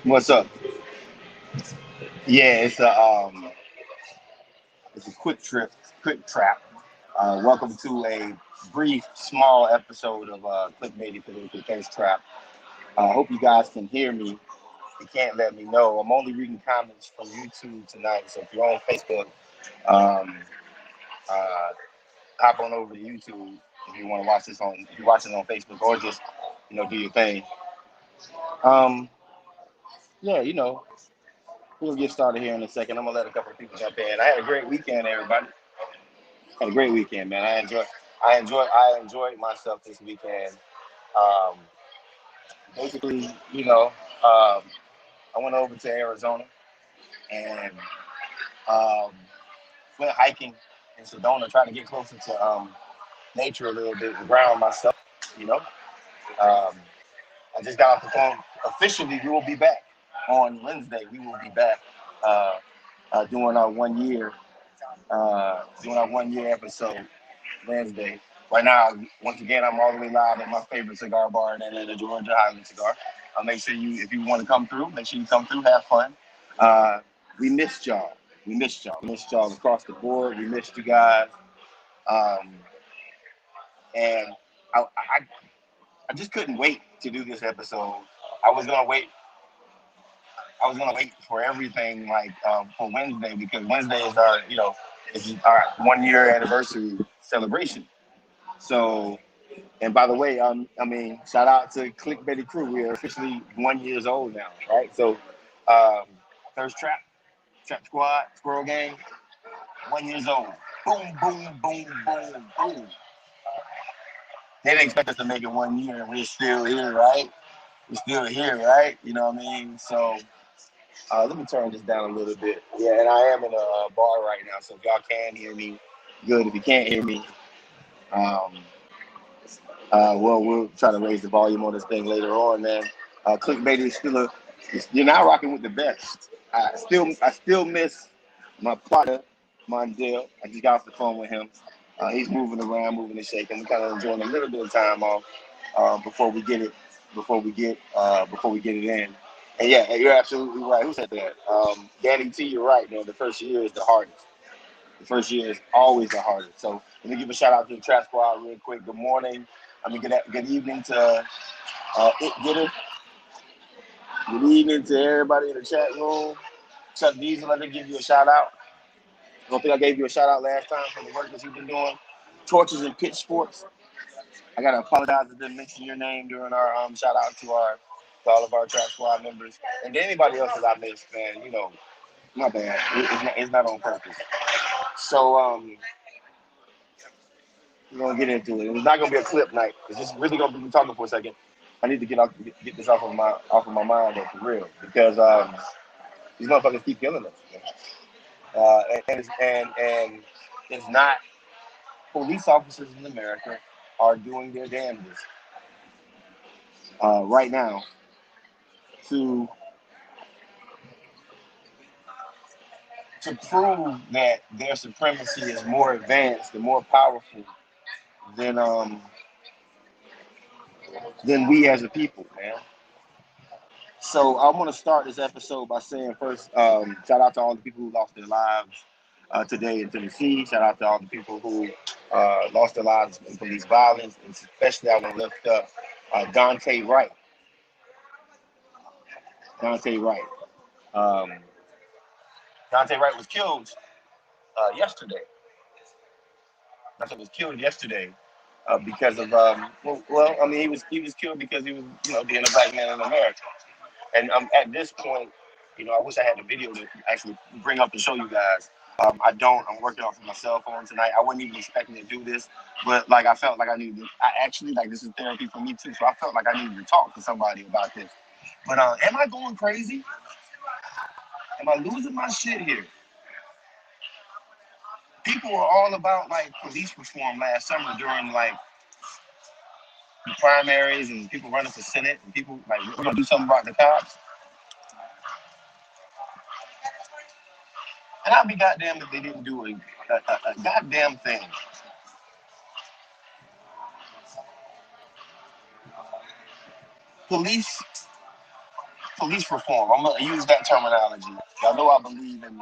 What's up? Yeah, it's a quick trap. Welcome to a brief, small episode of Clickbaity Political Case Trap. I hope you guys can hear me. If you can't, let me know. I'm only reading comments from YouTube tonight, so if you're on Facebook, um, uh, hop on over to YouTube if you want to watch this on. If you're watching on Facebook, or just do your thing. Um, yeah, we'll get started here in a second. I'm gonna let a couple of people jump in. I had a great weekend, everybody. Had a great weekend, man. I enjoyed myself this weekend. Um, basically, I went over to Arizona and um, went hiking in Sedona, trying to get closer to nature a little bit, and ground myself. You know, um, I just got off the phone. Officially, we will be back on Wednesday. We will be back uh, doing our 1 year, episode Wednesday. Right now, once again, I'm all the way live at my favorite cigar bar in Atlanta, Georgia, Highland Cigar. Make sure if you want to come through, make sure you come through, have fun. Uh, we missed y'all. We missed y'all. We missed y'all across the board. We missed you guys. Um, and I just couldn't wait to do this episode. I was gonna wait. I was gonna wait for everything for Wednesday because Wednesday is our 1 year anniversary celebration. So, and by the way, shout out to Clickbaity Crew. We are officially 1 year old now, right? So, um, Thirst Trap Squad, Squirrel Gang, 1 year old. Boom, boom, boom, boom, boom. They didn't expect us to make it 1 year, and we're still here, right? We're still here, right? You know what I mean? So, let me turn this down a little bit. Yeah, and I am in a bar right now, so if y'all can hear me, good. If you can't hear me, um, we'll try to raise the volume on this thing later on, man. Clickbait is you're not rocking with the best. I still miss my partner, Mondale. I just got off the phone with him. He's moving around, moving and shaking. We're kind of enjoying a little bit of time off before we get it, before we get it in. And yeah, you're absolutely right. Who said that? Danny T, you're right, man. The first year is the hardest. The first year is always the hardest. So let me give a shout out to the Trap Squad real quick. Good morning. Good evening to It Getter. Good evening to everybody in the chat room. Chuck Diesel, let me give you a shout out. I don't think I gave you a shout out last time for the work that you've been doing. Torches and Pitchforks. I gotta apologize I didn't mention your name during our shout out to all of our Trap Squad members and to anybody else that I missed, man. My bad. It's not on purpose. So we're gonna get into it. It's not gonna be a clip night. It's just really gonna be talking for a second. I need to get this off of my mind though, for real, because these motherfuckers keep killing us. And it's not police officers in America are doing their damnedest right now to prove that their supremacy is more advanced and more powerful than we as a people, man. So I want to start this episode by saying first, shout out to all the people who lost their lives today in Tennessee. Shout out to all the people who lost their lives in police violence, and especially I want to lift up Dante Wright. Dante Wright. Um, Dante Wright was killed yesterday. Dante was killed yesterday because of he was killed because he was being a black man in America. And at this point, I wish I had the video to actually bring up and show you guys. I don't. I'm working off of my cell phone tonight. I wasn't even expecting to do this, but I felt like I needed to. I actually this is therapy for me too. So I felt like I needed to talk to somebody about this. But am I going crazy? Am I losing my shit here? People were all about police reform last summer during the primaries and people running for Senate and people we're gonna do something about the cops. And I'd be goddamn if they didn't do a goddamn thing. Police police reform. I'm gonna use that terminology. I know I believe in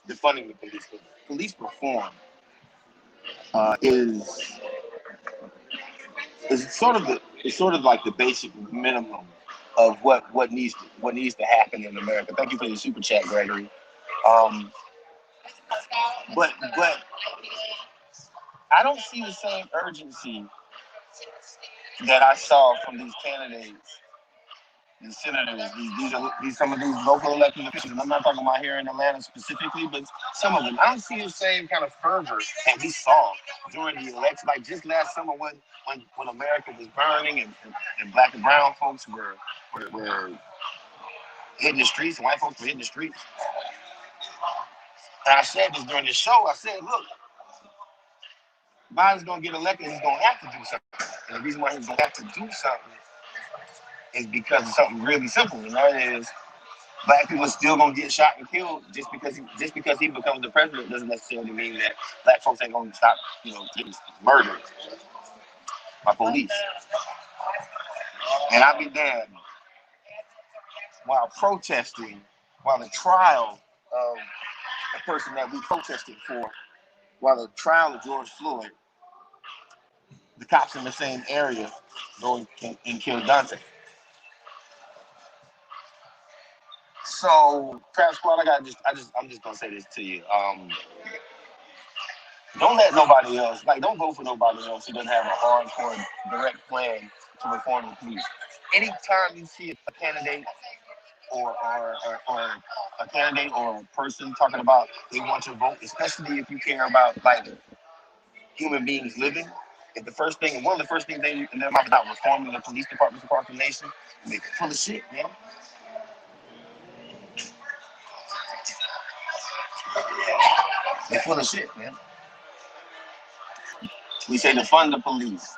defunding the police, but police reform is it's sort of like the basic minimum of what needs to happen in America. Thank you for your super chat, Gregory. Um, but I don't see the same urgency that I saw from these candidates and senators. These some of these local elected officials. And I'm not talking about here in Atlanta specifically, but some of them. I don't see the same kind of fervor that we saw during the election. Like just last summer when America was burning and black and brown folks were hitting the streets, and white folks were hitting the streets. And I said this during the show. I said, look, Biden's gonna get elected. He's gonna have to do something. And the reason why he's gonna have to do something is because of something really simple, and that is black people are still gonna get shot and killed just because he becomes the president doesn't necessarily mean that black folks ain't gonna stop, getting murdered by police. And I'll be damned. While protesting, while the trial of the person that we protested for, while the trial of George Floyd, the cops in the same area go and kill Dante. So, Trap Squad, I'm just gonna say this to you. Don't let nobody else, don't vote for nobody else who doesn't have a hardcore direct plan to reform the police. Anytime you see a candidate or a candidate or a person talking about they want your vote, especially if you care about human beings living, if one of the first things they in their mind about reforming the police departments across the nation, they're full of shit, man. They're full of shit, man. We say defund the police.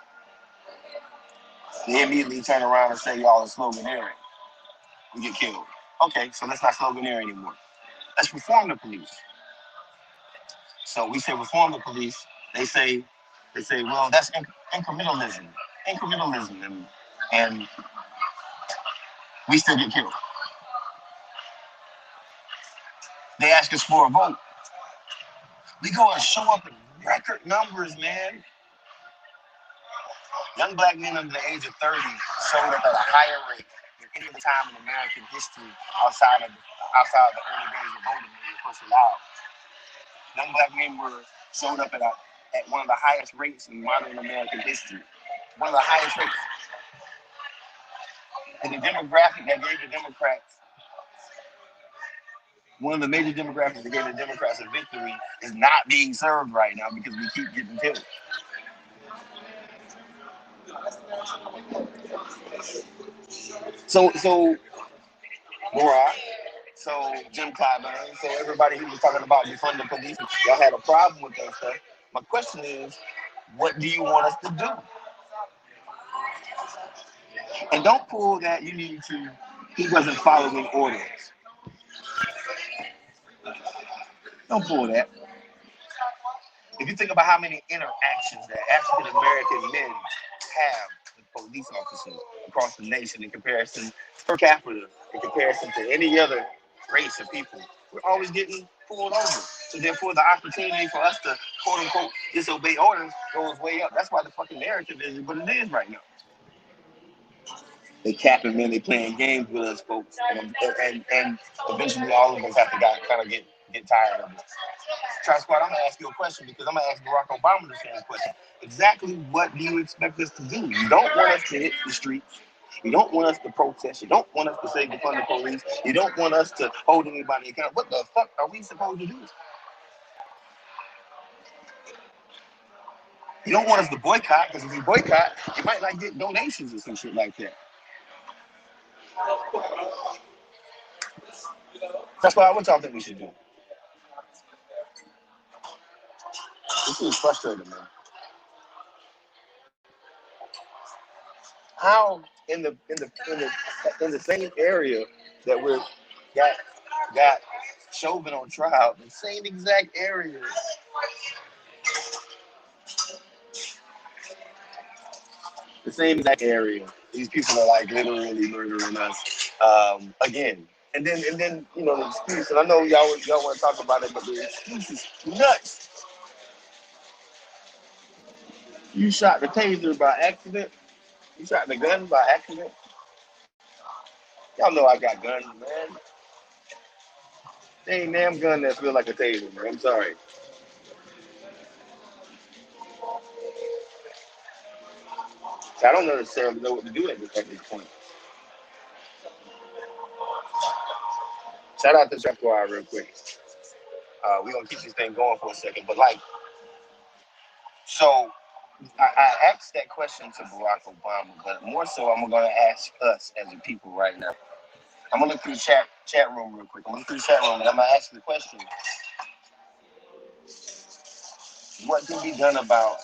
They immediately turn around and say y'all are sloganeering. We get killed. Okay, so let's not sloganeer anymore. Let's reform the police. So we say reform the police. They say, well, that's incrementalism, and we still get killed. They ask us for a vote. We go and show up in record numbers, man. Young black men under the age of 30 showed up at a higher rate than any other time in American history outside of the early days of voting when it was first allowed. Young black men showed up at one of the highest rates in modern American history. One of the highest rates. And the demographic that gave the Democrats, one of the major demographics that gave the Democrats a victory is not being served right now because we keep getting killed. So Laura, so Jim Clyburn, so everybody who was talking about defund the police, y'all had a problem with that stuff. My question is, what do you want us to do? And don't pull that he wasn't following orders. Don't pull that. If you think about how many interactions that African American men have with police officers across the nation in comparison per capita, in comparison to any other race of people, we're always getting pulled over. So therefore, the opportunity for us to quote unquote disobey orders goes way up. That's why the fucking narrative is what it is right now. They capping, man. They playing games with us, folks, and eventually all of us have to kind of get tired of it. Try Squad, I'm gonna ask you a question because I'm gonna ask Barack Obama the same question. Exactly what do you expect us to do? You don't want us to hit the streets. You don't want us to protest. You don't want us to say defund the police. You don't want us to hold anybody accountable. What the fuck are we supposed to do? You don't want us to boycott because if we boycott, you might not get donations or some shit like that. That's what y'all think we should do. This is frustrating, man. How in the same area that we're got Chauvin on trial, the same exact area, these people are literally murdering us. Again. And then the excuse, and I know y'all want to talk about it, but the excuse is nuts. You shot the taser by accident. You shot the gun by accident. Y'all know I got guns, man. There ain't damn gun that feel like a taser, man. I'm sorry. I don't necessarily know what to do at this point. Shout out to Trap Squad real quick. We're gonna keep this thing going for a second, but so I asked that question to Barack Obama, but more so I'm gonna ask us as a people right now. I'm gonna look through the chat room real quick. I'm gonna look through the chat room and I'm gonna ask the question: what can be done about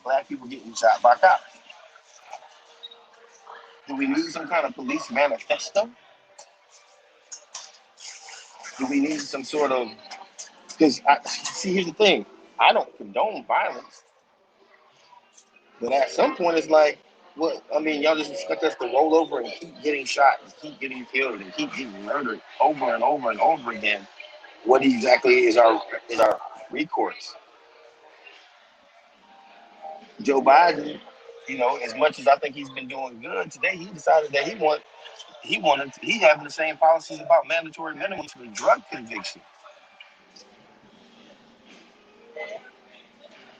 black people getting shot by cops? Do we need some kind of police manifesto? Do we need some sort of? Because see, here's the thing: I don't condone violence, but at some point, it's like, what? I mean, y'all just expect us to roll over and keep getting shot, and keep getting killed, and keep getting murdered over and over and over again. What exactly is our recourse? Joe Biden, as much as I think he's been doing good today, he decided that he having the same policies about mandatory minimums for drug conviction.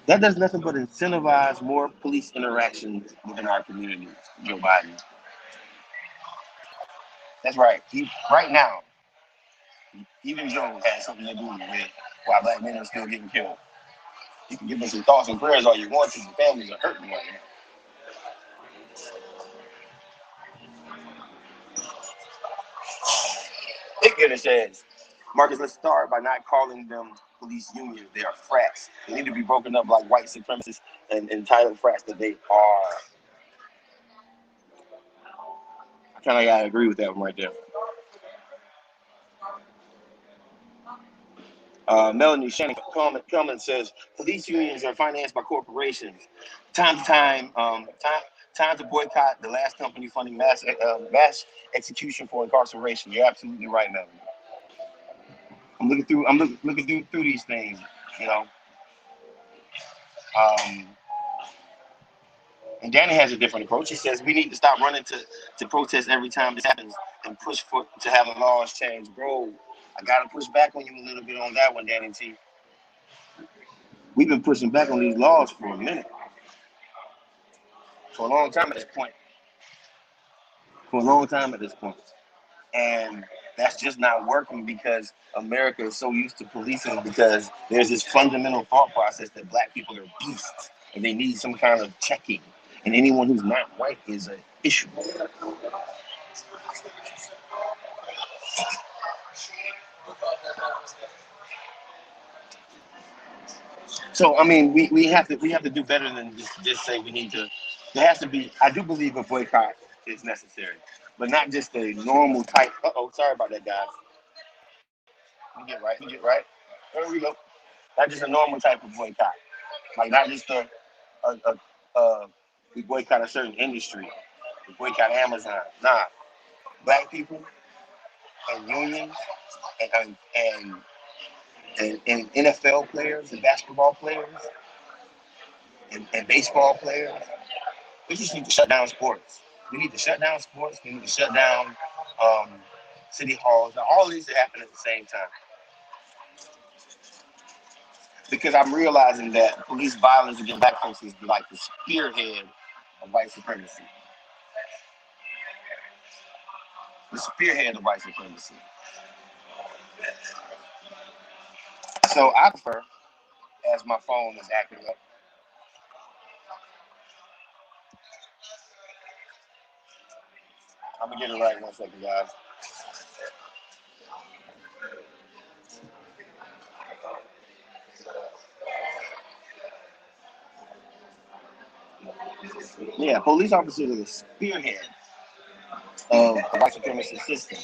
That does nothing but incentivize more police interactions within our communities. Joe Biden. That's right. Right now, even Joe has something to do with why black men are still getting killed. You can give us some thoughts and prayers all you want to. The families are hurting right now. It says, Marcus, let's start by not calling them police unions. They are frats. They need to be broken up like white supremacists and entitled frats that they are. I kind of gotta agree with that one right there. Melanie Shannon comment says police unions are financed by corporations. Time to time to boycott the last company funding mass execution for incarceration. You're absolutely right, Melanie. I'm looking through these things, you know. Um, and Danny has a different approach. He says we need to stop running to protest every time this happens and push for to have the laws change. Bro, I gotta push back on you a little bit on that one, Danny T. We've been pushing back on these laws for a minute, for a long time at this point. For a long time at this point. And that's just not working because America is so used to policing because there's this fundamental thought process that black people are beasts and they need some kind of checking. And anyone who's not white is an issue. So I mean, we have to do better than just say we need to. There has to be. I do believe a boycott is necessary, but not just a normal type. Sorry about that, guys. Let me get right. There we go. Not just a normal type of boycott. Like not just we boycott a certain industry. We boycott Amazon. Nah, black people and unions and and NFL players and basketball players and baseball players. We just need to shut down sports. We need to shut down sports. We need to shut down um, city halls. Now, all of these happen at the same time because I'm realizing that police violence against black folks is like the spearhead of white supremacy. The spearhead of white supremacy. So I prefer, as my phone is acting up, I'm gonna get it right in 1 second, guys. Yeah, police officers are the spearhead of the white supremacy system,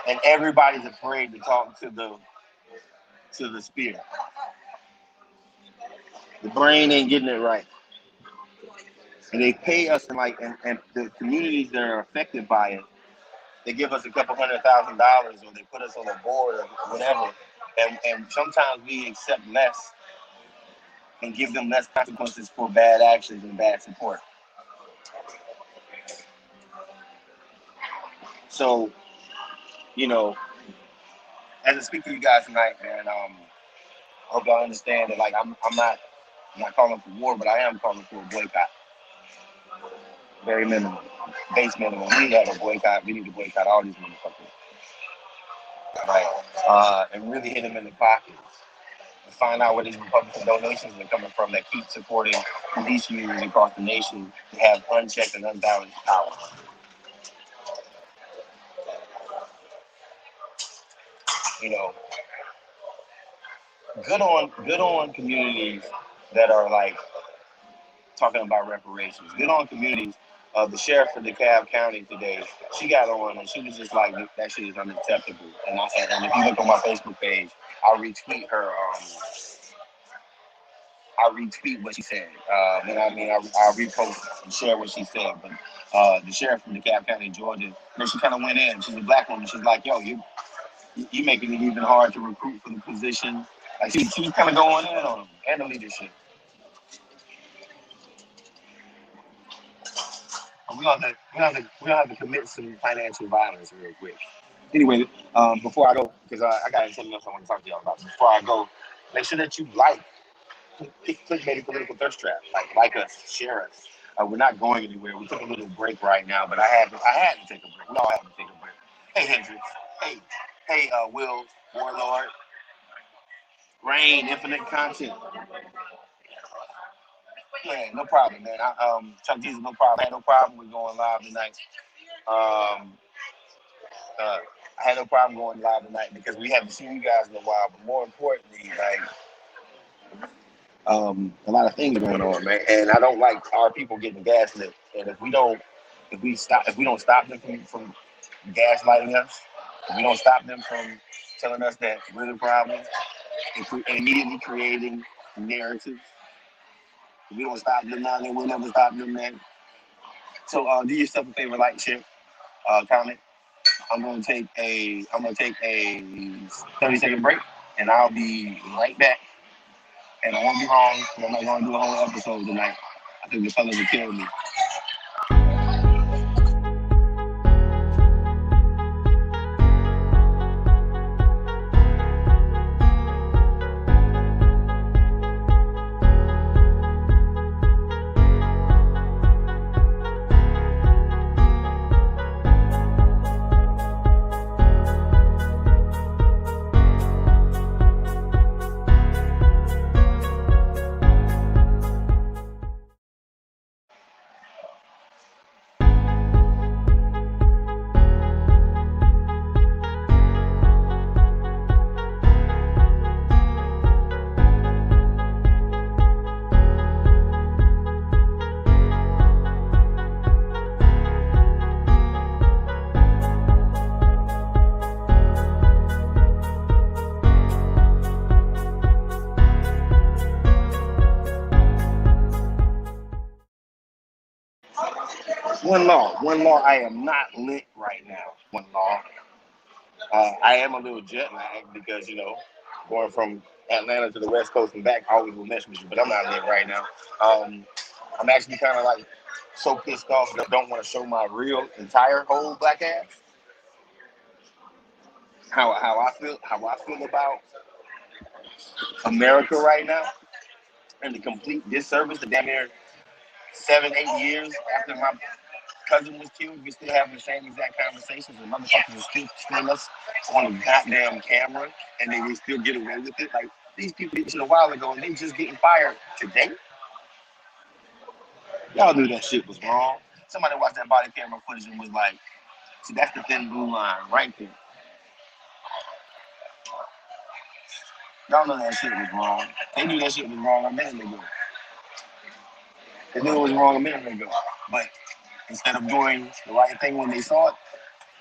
and everybody's afraid to talk to the spear. The brain ain't getting it right, and they pay us and the communities that are affected by it. they give us a couple $100,000 or they put us on a board or whatever, and sometimes we accept less and give them less consequences for bad actions and bad support. So, you know, as I speak to you guys tonight, man, I hope y'all understand that, like, I'm not calling for war, but I am calling for a boycott. Very minimum, base minimum. We need to have a boycott. We need to boycott all these motherfuckers, right? And really hit them in the pockets and find out where these Republican donations are coming from that keep supporting police unions across the nation to have unchecked and unbalanced power. You know, good on communities that are like talking about reparations. Good on communities. The sheriff of DeKalb County today, she got on and she was just like, that shit is unacceptable. And if you look on my Facebook page, I'll retweet her. I'll retweet what she said. I'll repost and share what she said. But the sheriff from DeKalb County, Georgia, she kind of went in. She's a black woman. She's like, yo, you making it even hard to recruit for the position. Like she was kind of going in on them and the leadership. We don't have to commit some financial violence real quick. Anyway, before I go, because I got something else I want to talk to y'all about. Before I go, make sure that you click maybe political thirst trap. Like us, share us. We're not going anywhere. We took a little break right now, but I had to take a break. We all had to take a break. Hey Hendrix. Hey, Will, Warlord, Rain, Infinite Content. Yeah, no problem, man. Chuck Jesus, no problem. I had no problem with going live tonight. I had no problem going live tonight because we haven't seen you guys in a while. But more importantly, like, a lot of things are going on, man. And I don't like our people getting gaslit. And if we don't stop them from gaslighting us, if we don't stop them from telling us that we're the problem, and immediately creating narratives, if we don't stop them now, then we'll never stop them, man. So do yourself a favor, like, share, comment. I'm gonna take a 30-second break, and I'll be right back. And I won't be wrong, but I'm not gonna do a whole episode tonight. I think the fellas will kill me. One law, I am not lit right now. One law. I am a little jet lagged because, going from Atlanta to the West Coast and back always will mess with you, but I'm not lit right now. I'm actually kind of like so pissed off that I don't want to show my real entire whole black ass. How I feel about America right now and the complete disservice that damn near 7-8 years after my cousin was killed, we're still having the same exact conversations, and motherfuckers will still scream us on a goddamn camera, and they will still get away with it. Like, these people did shit a while ago, and they just getting fired today. Y'all knew that shit was wrong. Somebody watched that body camera footage and was like, see, that's the thin blue line right there. Y'all know that shit was wrong. They knew that shit was wrong a minute ago. They knew it was wrong a minute ago. But instead of doing the right thing when they saw it,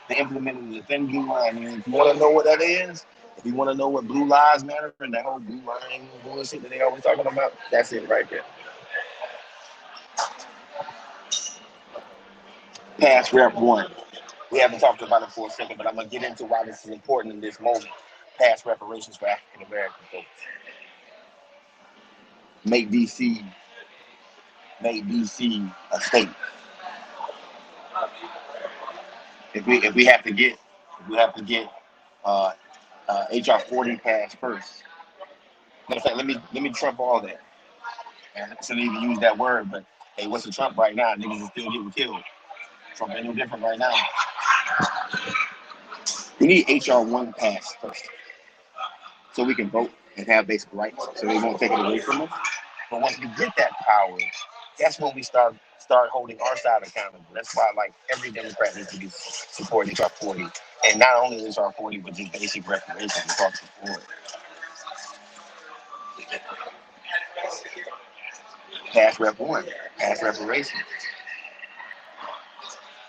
they implemented the thin blue line. And if you want to know what that is, if you want to know what blue lives matter and that whole blue line bullshit that they always talking about, that's it right there. Pass Rep 1. We haven't talked about it for a second, but I'm gonna get into why this is important in this moment. Past reparations for African American folks. Make DC, make DC a state. If we have to get uh, HR 40 passed first. Matter of fact, let me trump all that. I shouldn't even use that word, but hey, what's a Trump right now? Niggas is still getting killed. Trump ain't no different right now. We need HR 1 passed first, so we can vote and have basic rights, so they won't take it away from us. But once we get that power, that's when we start holding our side accountable. That's why like every Democrat needs to be supporting HR 40, and not only HR 40, but just basic reparations across the board. Pass Rep 1, pass reparations.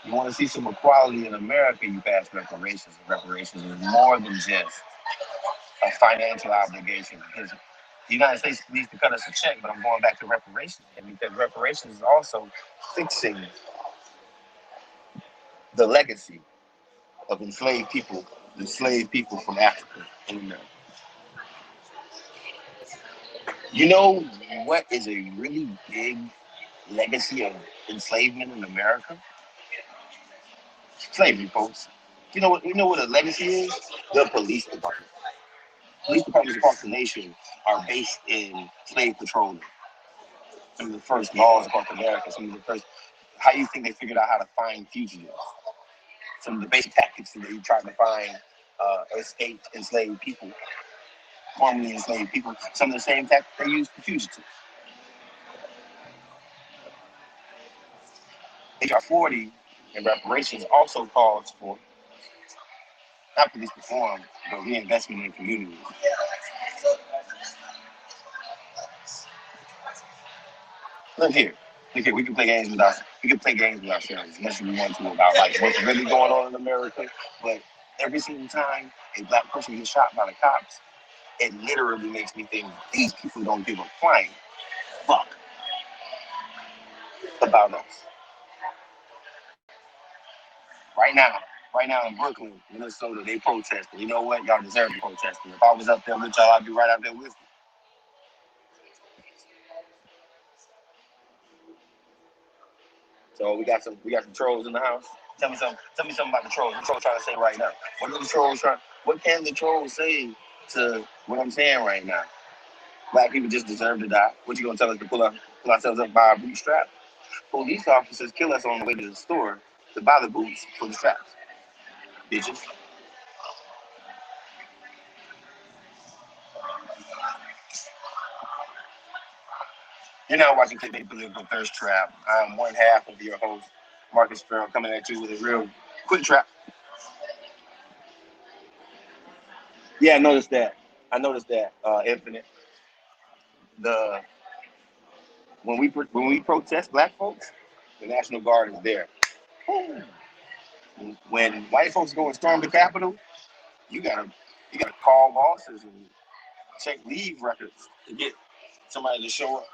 You want to see some equality in America, you pass reparations. And reparations is more than just a financial obligation. Because the United States needs to cut us a check, but I'm going back to reparations. And because reparations is also fixing the legacy of enslaved people from Africa in America. You know what is a really big legacy of enslavement in America? Slavery, folks. You know what a legacy is? The police department. Police departments across the nation are based in slave patrolling. Some of the first laws across America, some of the first, how you think they figured out how to find fugitives? Some of the basic tactics that they tried to find escaped enslaved people, formerly enslaved people. Some of the same tactics they used for fugitives. HR 40 and reparations also calls for not police reform, but reinvestment in communities. Look here. Look here, we can play games with ourselves as much as we want to about like what's really going on in America. But every single time a black person gets shot by the cops, it literally makes me think these people don't give a flying fuck about us. Right now, right now in Brooklyn, Minnesota, they protesting. You know what? Y'all deserve to protest. If I was up there with y'all, I'd be right out there with you. So we got some trolls in the house. Tell me something about the trolls. What the trolls trying to say right now? What can the trolls say to what I'm saying right now? Black people just deserve to die. What you gonna tell us to pull ourselves up by our bootstrap? Police officers kill us on the way to the store to buy the boots for the straps. Bitches. You're now watching Clickbait Political Thirst Trap. I'm one half of your host, Marcus Farrell, coming at you with a real quick trap. Yeah, I noticed that. Infinite. The when we protest black folks, the National Guard is there. When white folks go and storm the Capitol, you gotta call bosses and check leave records to get somebody to show up.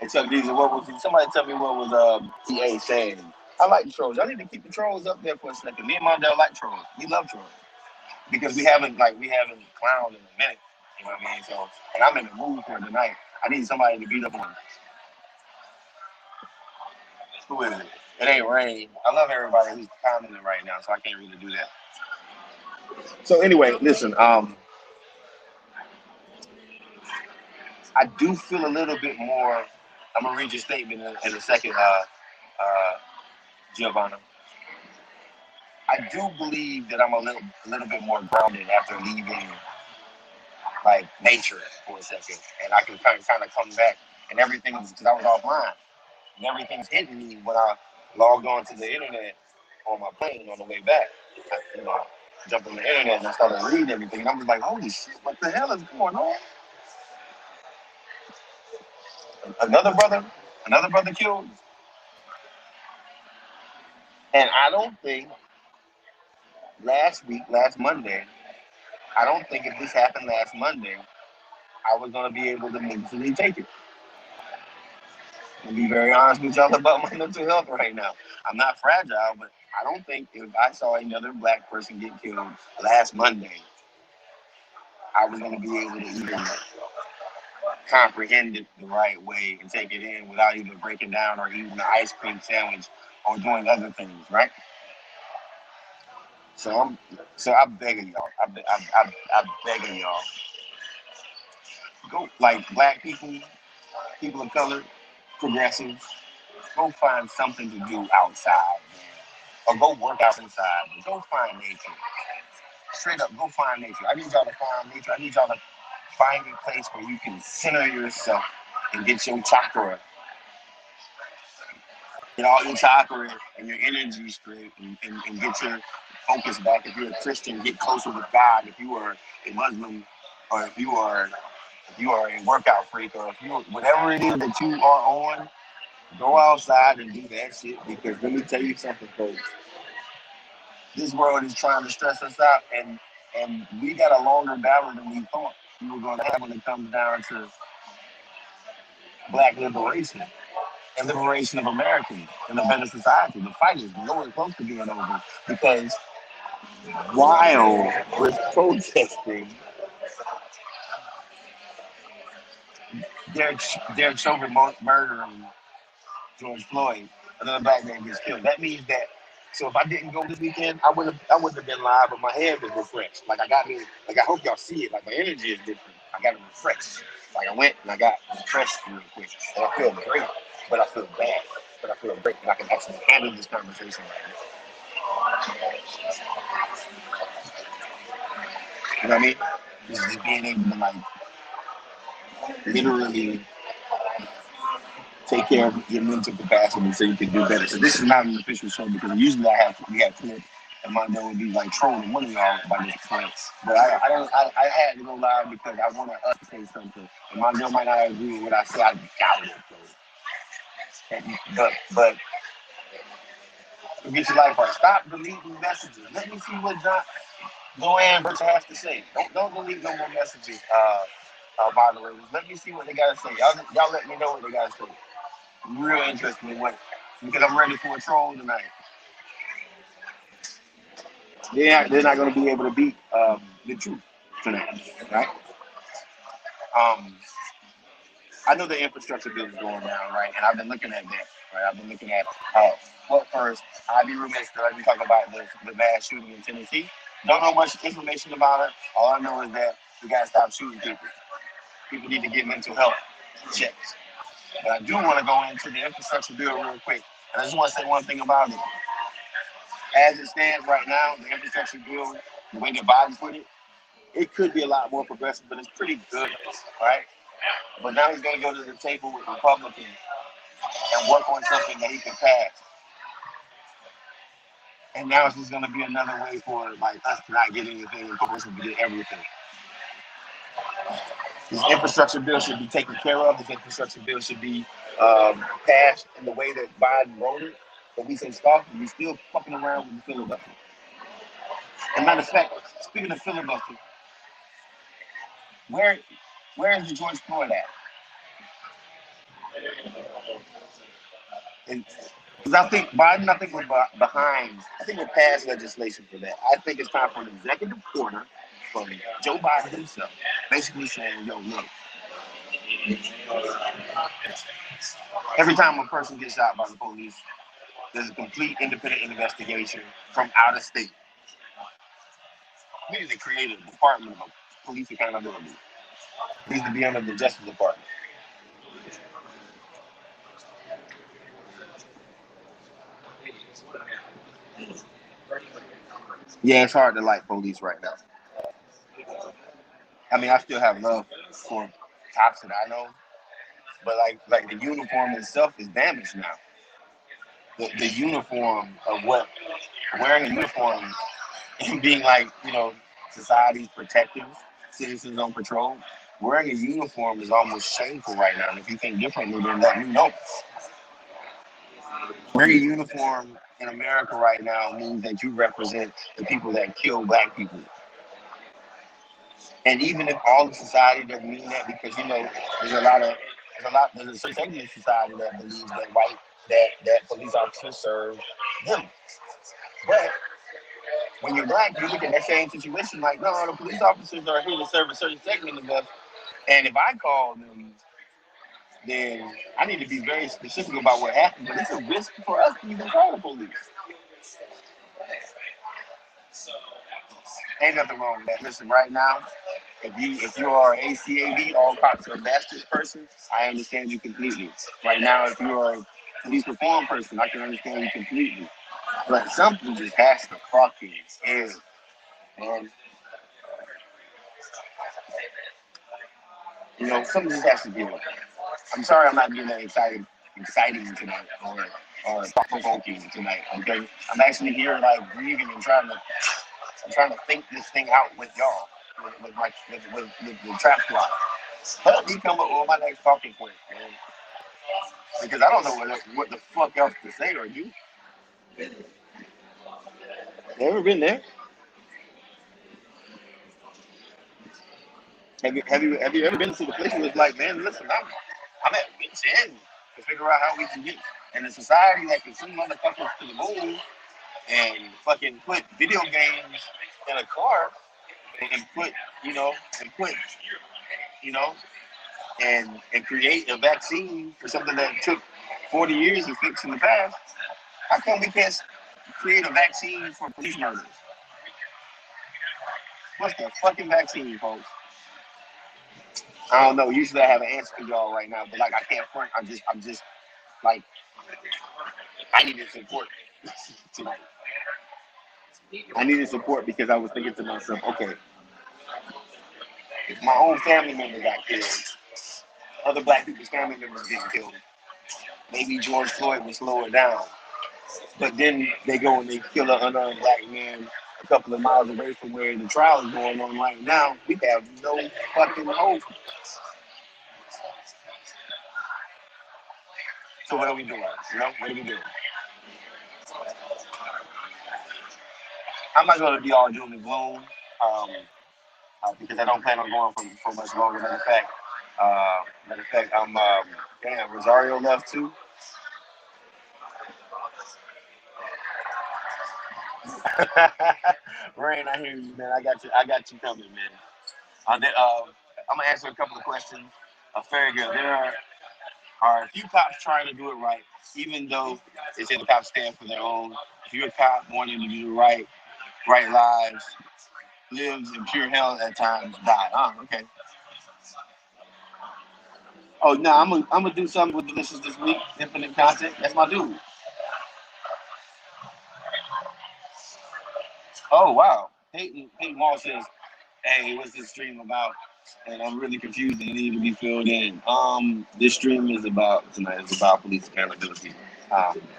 And tell these what was somebody tell me what was EA saying. I like the trolls. I need to keep the trolls up there for a second. Me and Mondell like trolls. We love trolls because we haven't clowned in a minute. You know what I mean? So, and I'm in the mood for it tonight. I need somebody to beat up on. Who is it? It ain't Rain. I love everybody who's commenting right now, so I can't really do that. So anyway, listen. I do feel a little bit more. I'm gonna read your statement in a second, Giovanna. I do believe that I'm a little bit more grounded after leaving like nature for a second, and I can kind of come back, and everything's because I was offline, and everything's hitting me when I logged on to the internet on my plane on the way back. I jumped on the internet and I started reading everything, and I'm just like, holy shit, what the hell is going on? Another brother, another brother killed, and I don't think last Monday, I don't think if this happened last Monday, I was gonna be able to mentally take it. To be very honest with y'all about my mental health right now, I'm not fragile, but I don't think if I saw another black person get killed last Monday, I was going to be able to even comprehend it the right way and take it in without either breaking down or eating an ice cream sandwich or doing other things, right? So I'm begging y'all. I'm begging y'all. Go like black people, people of color, progressives. Go find something to do outside, man. Or go work out inside. Go find nature. Straight up, go find nature. I need y'all to find nature. I need y'all to find a place where you can center yourself and get your chakra, get all your chakra and your energy straight and get your focus back. If you're a Christian, get closer with God. If you are a Muslim, or if you are a workout freak, or if you whatever it is that you are on, go outside and do that shit. Because let me tell you something, folks. This world is trying to stress us out, and we got a longer battle than we thought we were going to have when it comes down to black liberation and liberation of Americans and a better society. The fight is nowhere close to being over because while we're protesting, they're Chauvin murdering George Floyd, another black man gets killed. That means that. So if I didn't go this weekend, I wouldn't have been live, but my head was refreshed. Like I got me. Like I hope y'all see it. Like my energy is different. I got refreshed. Like I went and I got refreshed real quick, and I feel great, but I feel bad, but I feel great, and I can actually handle this conversation right now. You know what I mean? Just being able to like literally take care of your mental capacity so you can do better. So this is not an official show because usually we have clips and Mondo would be like trolling one of y'all by this point. But I had to go live because I want us to say something. And Mondo might not agree with what I say. I doubt it though. But get your life right. Stop deleting messages. Let me see what Joanne Burton has to say. Don't delete no more messages, moderators. Let me see what they gotta say. Y'all let me know what they gotta say. I'm real interested in what because I'm ready for a troll tonight. They're not going to be able to beat the truth tonight, right? Um, I know the infrastructure bill is going down, right? And I've been looking at that, right? I've been looking at well, first, I'd be remiss to let me talk about the mass shooting in Tennessee. Don't know much information about it. All I know is that we got to stop shooting people. People need to get mental health checks. But I do want to go into the infrastructure bill real quick. And I just want to say one thing about it. As it stands right now, the infrastructure bill, the way that Biden put it, it could be a lot more progressive, but it's pretty good, right? But now he's going to go to the table with Republicans and work on something that he can pass. And now it's just going to be another way for like us to not get anything and corporations to get everything. This infrastructure bill should be taken care of. This infrastructure bill should be passed in the way that Biden wrote it. But we say stop, we still fucking around with the filibuster. And matter of fact, speaking of filibuster, where where is the George Floyd at? And because I think Biden, I think we're behind. I think we're past legislation for that. I think it's time for an executive order from Joe Biden himself, basically saying, "Yo, look, every time a person gets shot by the police, there's a complete independent investigation from out of state." We need to create a department of police accountability. It needs to be under the Justice Department. Yeah, it's hard to like police right now. I mean, I still have love for cops that I know, but like the uniform itself is damaged now. The uniform of what wearing a uniform and being like, society's protective, citizens on patrol, wearing a uniform is almost shameful right now. And if you think differently, then let me know. Wearing a uniform in America right now means that you represent the people that kill black people. And even if all of society doesn't mean that, because there's a lot of There's a certain segment of society that believes that police officers serve them. But when you're black, you look at that same situation like, no, the police officers are here to serve a certain segment of us. And if I call them, then I need to be very specific about what happened. But it's a risk for us to even call the police. Ain't nothing wrong with that. Listen, right now, if you are ACAB, all cops are bastards person, I understand you completely. Right now, if you are a police reform person, I can understand you completely. But something just has to fucking end. And something just has to give. I'm sorry I'm not being that exciting tonight or thought provoking tonight because I'm actually here like breathing and trying to think this thing out with y'all with the trap squad. Help me come up with my next talking point, man. Because I don't know what the fuck else to say or do. Ever been there? Have you ever been to the place where it's like, man, listen, I'm at wit's end to figure out how we can get in a society that can send motherfuckers to the moon and fucking put video games in a car and put you know and put you know and create a vaccine for something that took 40 years to fix in the past. How come we can't create a vaccine for police murders? What's the fucking vaccine, folks? I don't know. Usually I have an answer for y'all right now, but like I can't front. I'm just like I needed support tonight. I needed support because I was thinking to myself, okay, if my own family member got killed, other black people's family members getting killed, maybe George Floyd would slow it down. But then they go and they kill an unarmed black man a couple of miles away from where the trial is going on right now. We have no fucking hope. So what are we doing? What are we doing? I'm not going to be all doom and gloom because I don't plan on going for much longer. Matter of fact, damn, Rosario left too. Rain, I hear you, man. I got you coming, man. I'm gonna answer a couple of questions. Very good. There are a few cops trying to do it right, even though they say the cops stand for their own. If you're a cop wanting to do the right lives, lives in pure hell at times, die. Okay. Oh no, I'm gonna do something with Delicious this week. Infinite content. That's my dude. Oh wow. Peyton Wall says, "Hey, what's this stream about?" And I'm really confused and need to be filled in. This stream is about tonight is about police accountability.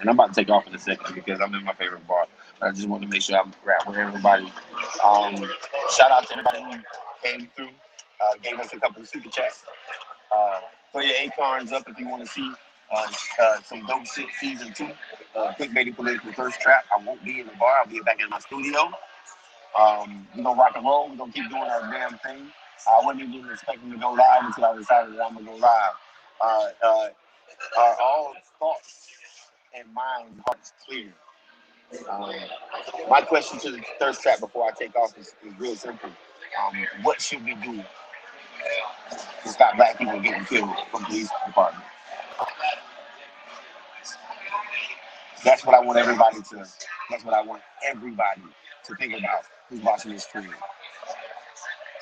And I'm about to take off in a second because I'm in my favorite bar. But I just want to make sure I'm right with everybody. Um, Shout out to everybody who came through, gave us a couple of super chats. Throw your acorns up if you want to see some dope shit season 2. Clickbaity political thirst trap. I won't be in the bar. I'll be back in my studio. We're gonna rock and roll. We're gonna keep doing our damn thing. I wasn't even expecting to go live until I decided that I'm gonna go live. Are all thoughts and mind hearts clear? Um, my question to the thirst trap before I take off is real simple. What should we do to stop black people getting killed from police department? That's what I want everybody to. That's what I want everybody to think about who's watching this stream.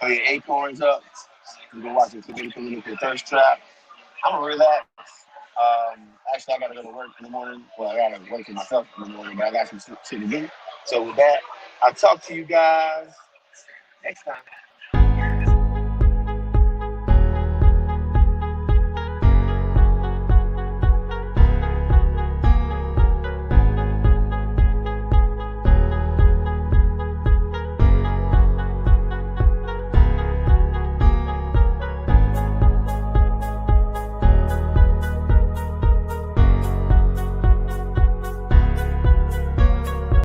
So your acorns up. You can watch the political thirst trap. I'm gonna relax. Actually, I gotta go to work in the morning. Well, I gotta work for myself in the morning, but I got some shit to do. So with that, I'll talk to you guys next time.